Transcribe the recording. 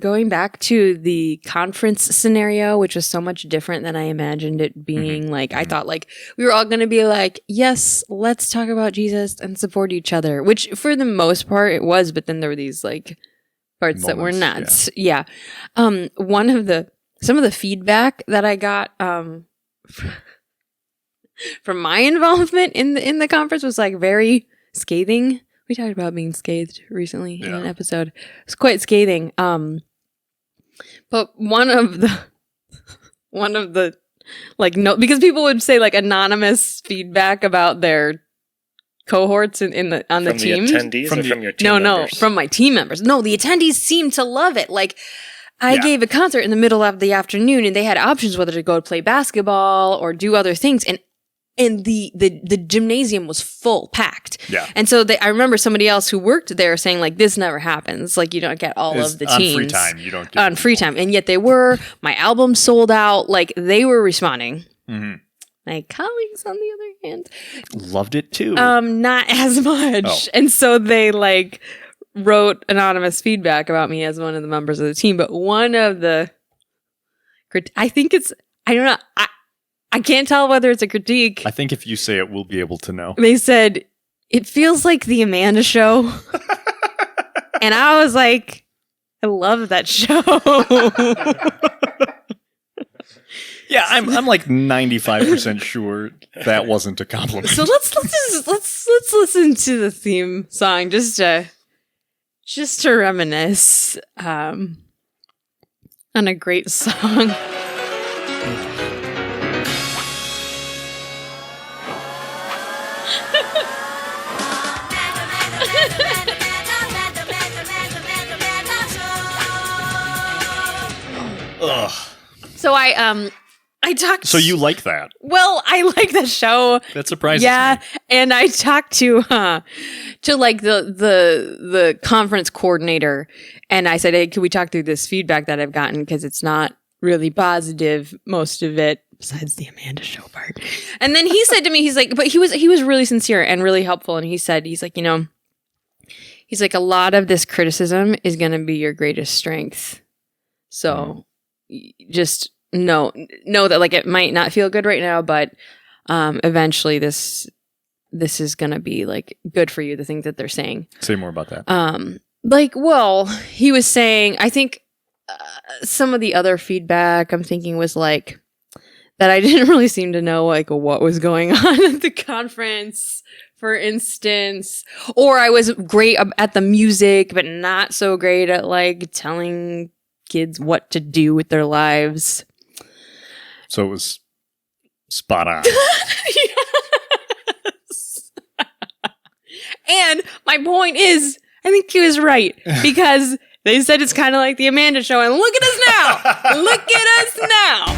Going back to the conference scenario, which was so much different than I imagined it being, like, I thought, like, we were all going to be like, yes, let's talk about Jesus and support each other, which for the most part it was, but then there were these, like, parts that were not. Yeah. Some of the feedback that I got from my involvement in the conference was, like, very scathing. We talked about being scathed recently in an episode. It was quite scathing. But one of the like, no, because people would say, like, anonymous feedback about their cohorts on the team. From the attendees or from your team members? No, from my team members. No, the attendees seemed to love it. Like, I gave a concert in the middle of the afternoon, and they had options whether to go play basketball or do other things, and the gymnasium was full, packed. Yeah. And so I remember somebody else who worked there saying, like, this never happens. Like, you don't get all of the teams. On free time, you don't get on free time. And yet they were. My album sold out. Like, they were responding. Mm-hmm. My colleagues, on the other hand, loved it too. Not as much. Oh. And so they, like, wrote anonymous feedback about me as one of the members of the team. But one of the, I don't know. I can't tell whether it's a critique. I think if you say it, we'll be able to know. They said, it feels like the Amanda Show. And I was like, I love that show. Yeah, I'm like 95% sure that wasn't a compliment. So let's listen to the theme song just to reminisce on a great song. Ugh. So I talked. So you like that? Well, I like the show. That surprises me. Yeah, and I talked to like the conference coordinator, and I said, "Hey, can we talk through this feedback that I've gotten, because it's not really positive, most of it, besides the Amanda Show part." And then he said to me, he's like, but he was really sincere and really helpful, and he's like, you know, he's like, a lot of this criticism is going to be your greatest strength. So just know that, like, it might not feel good right now, but eventually this is going to be, like, good for you, the things that they're saying. Say more about that. Like, well, he was saying, I think some of the other feedback I'm thinking was, like, that I didn't really seem to know, like, what was going on at the conference, for instance, or I was great at the music, but not so great at, like, telling kids what to do with their lives. So it was spot on. Yes. And my point is, I think he was right, because they said it's kind of like the Amanda Show, and look at us now. Look at us now.